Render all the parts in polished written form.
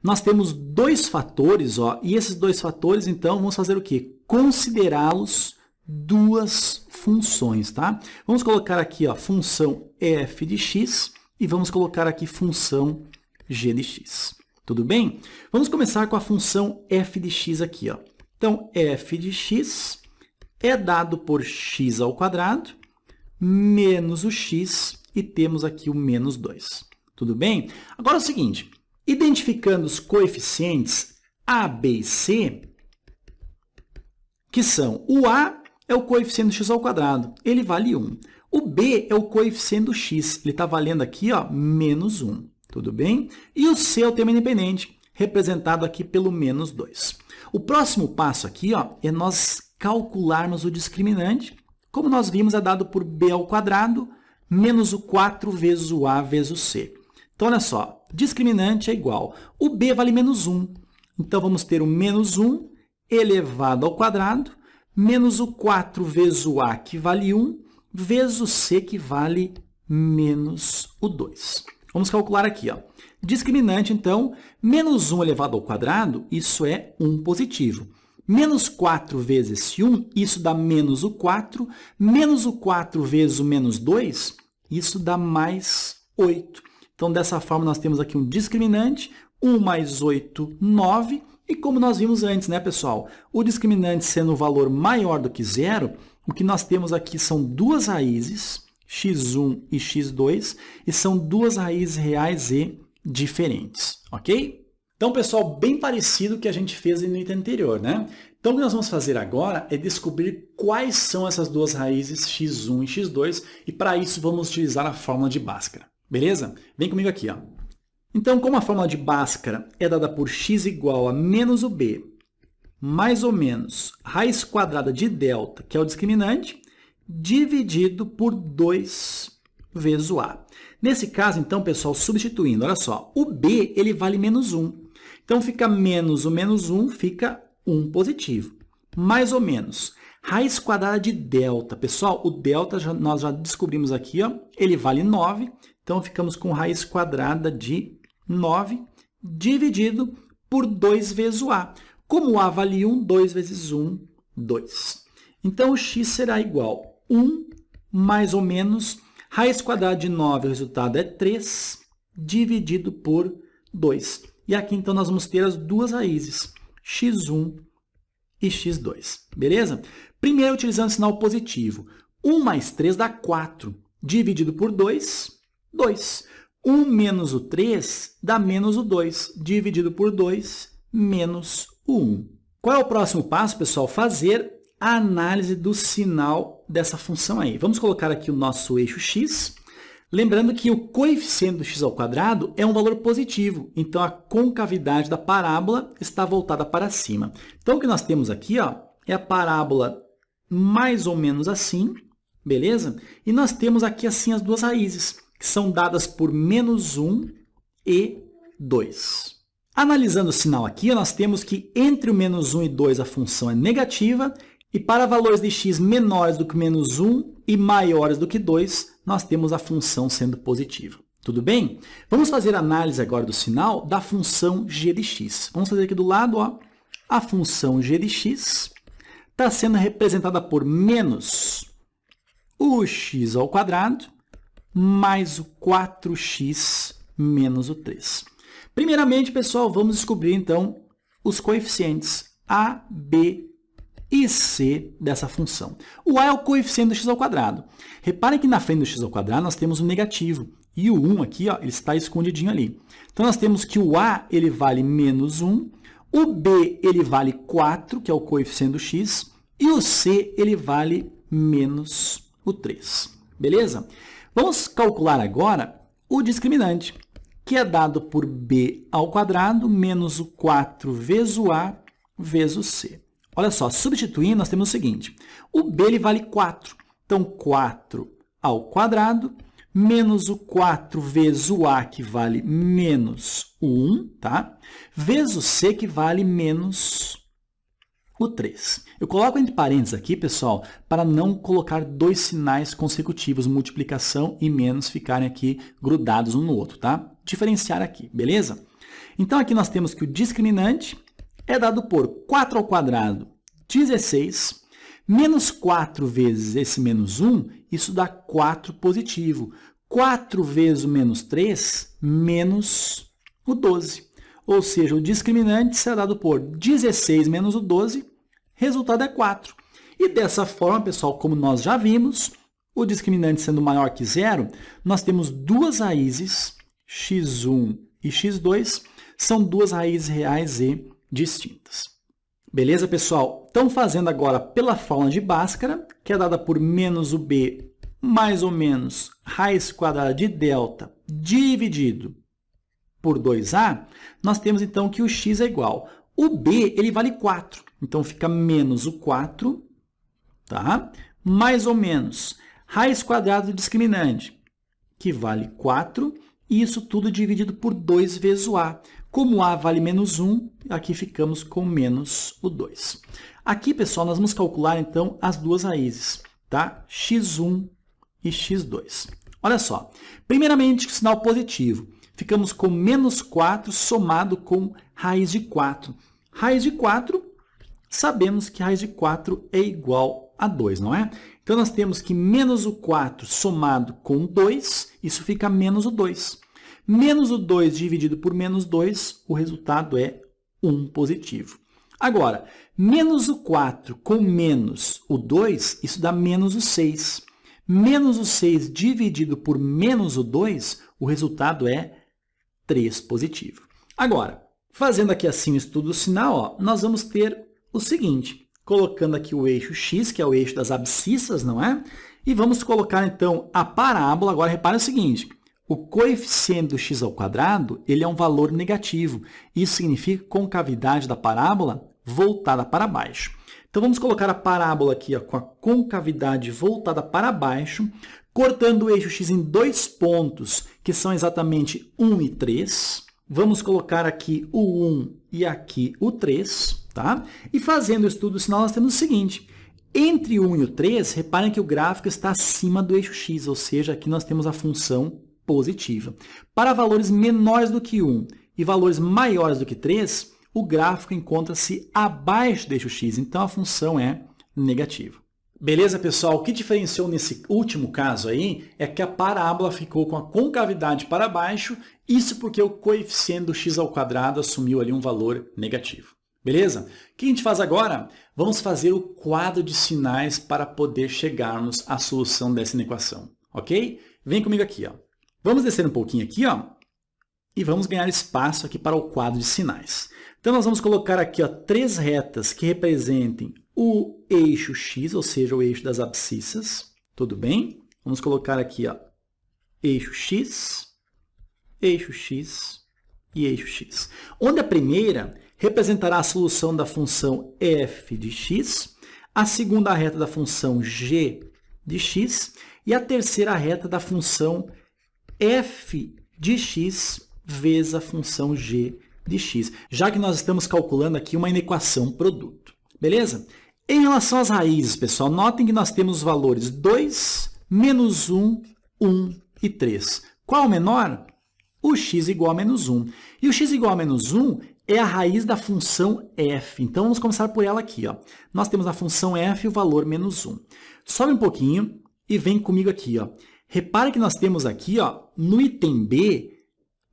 nós temos dois fatores, ó, e esses dois fatores, então, vamos fazer o quê? Considerá-los duas funções, tá? Vamos colocar aqui, ó, função f de x e vamos colocar aqui função g de x. Tudo bem? Vamos começar com a função f de x aqui, ó. Então, f de x é dado por x ao quadrado menos o x e temos aqui o menos 2. Tudo bem? Agora é o seguinte, identificando os coeficientes a, b e c, que são o a é o coeficiente do x ao quadrado, ele vale 1. O b é o coeficiente do x, ele está valendo aqui, ó, menos 1. Tudo bem? E o c é o termo independente, representado aqui pelo menos 2. O próximo passo aqui, ó, é nós calcularmos o discriminante. Como nós vimos, é dado por b ao quadrado menos o 4 vezes o a vezes o c. Então, olha só, discriminante é igual. O b vale menos 1. Então, vamos ter o menos 1 elevado ao quadrado menos o 4 vezes o a, que vale 1, vezes o c, que vale menos o 2. Vamos calcular aqui, ó. Discriminante, então, menos 1 elevado ao quadrado, isso é 1 positivo. Menos 4 vezes esse 1, isso dá menos o 4. Menos o 4 vezes o menos 2, isso dá mais 8. Então, dessa forma, nós temos aqui um discriminante, 1 mais 8, 9. E como nós vimos antes, né, pessoal? O discriminante sendo um valor maior do que zero, o que nós temos aqui são duas raízes, x1 e x2, e são duas raízes reais e diferentes, ok? Então, pessoal, bem parecido com o que a gente fez no item anterior, né? Então, o que nós vamos fazer agora é descobrir quais são essas duas raízes x1 e x2, e para isso vamos utilizar a fórmula de Bhaskara, beleza? Vem comigo aqui, ó. Então, como a fórmula de Bhaskara é dada por x igual a menos o b, mais ou menos raiz quadrada de delta, que é o discriminante, dividido por 2 vezes o a. Nesse caso, então, pessoal, substituindo, olha só, o b ele vale menos 1. Então, fica menos o menos 1, fica 1 positivo. Mais ou menos raiz quadrada de delta. Pessoal, o delta nós já descobrimos aqui, ó, ele vale 9. Então, ficamos com raiz quadrada de 9 dividido por 2 vezes o a. Como o a vale 1, 2 vezes 1, 2. Então, o x será igual a 1 mais ou menos raiz quadrada de 9, o resultado é 3, dividido por 2. E aqui, então, nós vamos ter as duas raízes, x1 e x2. Beleza? Primeiro, utilizando o sinal positivo. 1 mais 3 dá 4, dividido por 2, 2. 1 menos o 3 dá menos o 2, dividido por 2, menos o 1. Qual é o próximo passo, pessoal? Fazer a análise do sinal dessa função aí. Vamos colocar aqui o nosso eixo x. Lembrando que o coeficiente do x ao quadrado é um valor positivo, então a concavidade da parábola está voltada para cima. Então, o que nós temos aqui, ó, é a parábola mais ou menos assim, beleza? E nós temos aqui assim as duas raízes, que são dadas por menos 1 e 2. Analisando o sinal aqui, nós temos que entre o menos 1 e 2 a função é negativa, e para valores de x menores do que menos 1 e maiores do que 2, nós temos a função sendo positiva. Tudo bem? Vamos fazer a análise agora do sinal da função g de x. Vamos fazer aqui do lado, ó, a função g de x está sendo representada por menos o x ao quadrado, mais o 4x menos o 3. Primeiramente, pessoal, vamos descobrir, então, os coeficientes a, b e c dessa função. O a é o coeficiente do x ao quadrado. Reparem que na frente do x ao quadrado nós temos um negativo. E o 1 aqui, ó, ele está escondidinho ali. Então, nós temos que o a ele vale menos 1, o b ele vale 4, que é o coeficiente do x, e o c ele vale menos o 3. Beleza? Vamos calcular agora o discriminante, que é dado por b ao quadrado menos o 4 vezes o a vezes o c. Olha só, substituindo, nós temos o seguinte. O b ele vale 4. Então, 4 ao quadrado menos o 4 vezes o a, que vale menos o 1, tá? Vezes o c, que vale menos o 3. Eu coloco entre parênteses aqui, pessoal, para não colocar dois sinais consecutivos, multiplicação e menos, ficarem aqui grudados um no outro, tá? Diferenciar aqui, beleza? Então, aqui nós temos que o discriminante é dado por 4 ao quadrado, 16, menos 4 vezes esse menos 1, isso dá 4 positivo. 4 vezes o menos 3, menos o 12. Ou seja, o discriminante será dado por 16 menos o 12, resultado é 4. E dessa forma, pessoal, como nós já vimos, o discriminante sendo maior que zero, nós temos duas raízes, x1 e x2, são duas raízes reais e distintas. Beleza, pessoal? Estamos fazendo agora pela fórmula de Bhaskara, que é dada por menos o b mais ou menos raiz quadrada de delta dividido por 2a, nós temos então que o x é igual. O b, ele vale 4, então fica menos o 4, tá? Mais ou menos raiz quadrada do discriminante, que vale 4, e isso tudo dividido por 2 vezes o a. Como a vale menos 1, aqui ficamos com menos o 2. Aqui, pessoal, nós vamos calcular, então, as duas raízes, tá? x1 e x2. Olha só, primeiramente, o sinal positivo. Ficamos com menos 4 somado com raiz de 4. Raiz de 4, sabemos que raiz de 4 é igual a 2, não é? Então, nós temos que menos o 4 somado com 2, isso fica menos o 2. Menos o 2 dividido por menos 2, o resultado é 1 positivo. Agora, menos o 4 com menos o 2, isso dá menos o 6. Menos o 6 dividido por menos o 2, o resultado é 3 positivo. Agora, fazendo aqui assim o estudo do sinal, ó, nós vamos ter o seguinte, colocando aqui o eixo x, que é o eixo das abscissas, não é? E vamos colocar, então, a parábola. Agora, repare o seguinte, o coeficiente do x ao quadrado, ele é um valor negativo. Isso significa concavidade da parábola voltada para baixo. Então, vamos colocar a parábola aqui ó, com a concavidade voltada para baixo, cortando o eixo x em dois pontos, que são exatamente 1 e 3. Vamos colocar aqui o 1 e aqui o 3, tá? E fazendo o estudo do sinal, nós temos o seguinte. Entre o 1 e o 3, reparem que o gráfico está acima do eixo x, ou seja, aqui nós temos a função positiva. Para valores menores do que 1 e valores maiores do que 3, o gráfico encontra-se abaixo do eixo x, então a função é negativa. Beleza, pessoal? O que diferenciou nesse último caso aí é que a parábola ficou com a concavidade para baixo, isso porque o coeficiente do x ao quadrado assumiu ali um valor negativo. Beleza? O que a gente faz agora? Vamos fazer o quadro de sinais para poder chegarmos à solução dessa equação, ok? Vem comigo aqui, ó. Vamos descer um pouquinho aqui, ó, e vamos ganhar espaço aqui para o quadro de sinais. Então, nós vamos colocar aqui ó, 3 retas que representem o eixo x, ou seja, o eixo das abscissas. Tudo bem? Vamos colocar aqui ó, eixo x e eixo x. Onde a primeira representará a solução da função f de x, a segunda reta da função g de x e a terceira reta da função f de x vezes a função g de x, já que nós estamos calculando aqui uma inequação produto. Beleza? Em relação às raízes, pessoal, notem que nós temos os valores 2, menos 1, 1 e 3. Qual o menor? O x igual a menos 1. E o x igual a menos 1 é a raiz da função f. Então, vamos começar por ela aqui. Ó. Nós temos a função f e o valor menos 1. Sobe um pouquinho e vem comigo aqui. Ó. Repare que nós temos aqui, ó, no item B,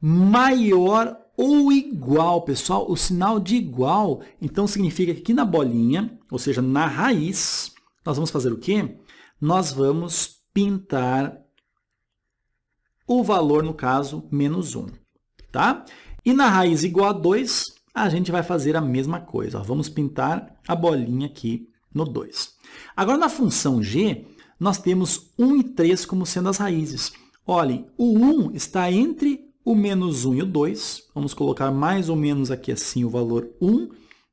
maior ou igual, pessoal, o sinal de igual, então significa que aqui na bolinha, ou seja, na raiz, nós vamos fazer o quê? Nós vamos pintar o valor, no caso, menos 1, tá? E na raiz igual a 2, a gente vai fazer a mesma coisa, ó, vamos pintar a bolinha aqui no 2. Agora, na função g, nós temos 1 e 3 como sendo as raízes. Olhem, o 1 está entre o menos 1 e o 2, vamos colocar mais ou menos aqui assim o valor 1,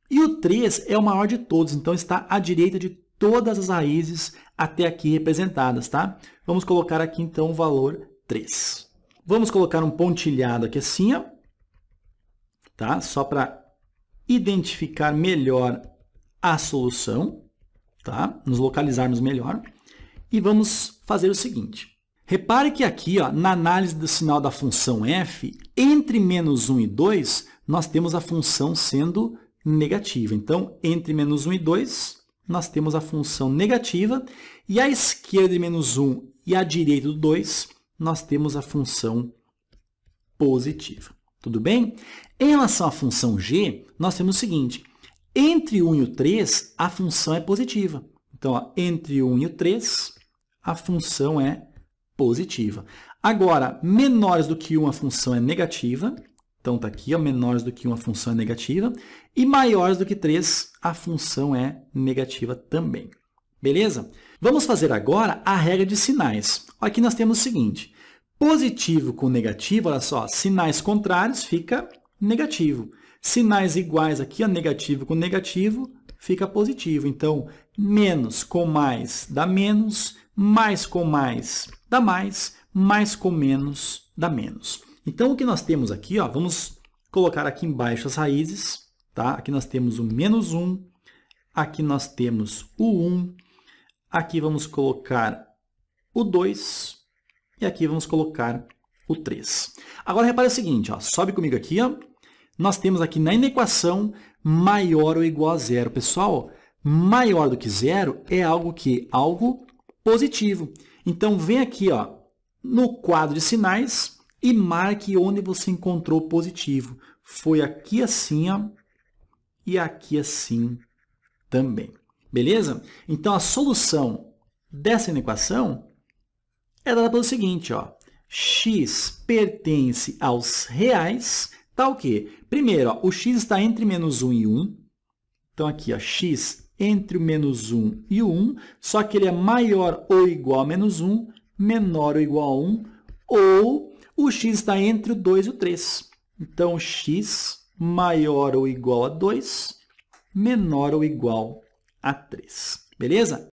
e o 3 é o maior de todos, então está à direita de todas as raízes até aqui representadas, tá? Vamos colocar aqui então o valor 3. Vamos colocar um pontilhado aqui assim, ó, tá? Só para identificar melhor a solução, tá? Nos localizarmos melhor. E vamos fazer o seguinte. Repare que aqui, ó, na análise do sinal da função f, entre menos 1 e 2, nós temos a função sendo negativa. Então, entre menos 1 e 2, nós temos a função negativa, e à esquerda de menos 1 e à direita do 2, nós temos a função positiva. Tudo bem? Em relação à função g, nós temos o seguinte, entre 1 e o 3, a função é positiva. Então, ó, entre 1 e o 3, a função é positiva. Agora, menores do que 1, a função é negativa. Então, está aqui, ó, menores do que 1, a função é negativa. E maiores do que 3, a função é negativa também. Beleza? Vamos fazer agora a regra de sinais. Aqui nós temos o seguinte, positivo com negativo, olha só, sinais contrários fica negativo. Sinais iguais aqui, ó, negativo com negativo, fica positivo. Então, menos com mais dá menos, mais com mais dá mais com menos dá menos. Então, o que nós temos aqui, ó, vamos colocar aqui embaixo as raízes, tá? Aqui nós temos o menos 1, aqui nós temos o 1, aqui vamos colocar o 2 e aqui vamos colocar o 3. Agora, repare o seguinte, ó, sobe comigo aqui, ó, nós temos aqui na inequação maior ou igual a zero. Pessoal, maior do que zero é algo que? Algo positivo. Então, vem aqui, ó, no quadro de sinais e marque onde você encontrou positivo. Foi aqui assim, ó, e aqui assim também. Beleza? Então, a solução dessa inequação é dada pelo seguinte, ó, x pertence aos reais, tá o quê? Primeiro, ó, o x está entre menos 1 e 1. Então, aqui, ó, x entre o menos 1 e o 1, só que ele é maior ou igual a menos 1, menor ou igual a 1, ou o x está entre o 2 e o 3. Então, x maior ou igual a 2, menor ou igual a 3. Beleza?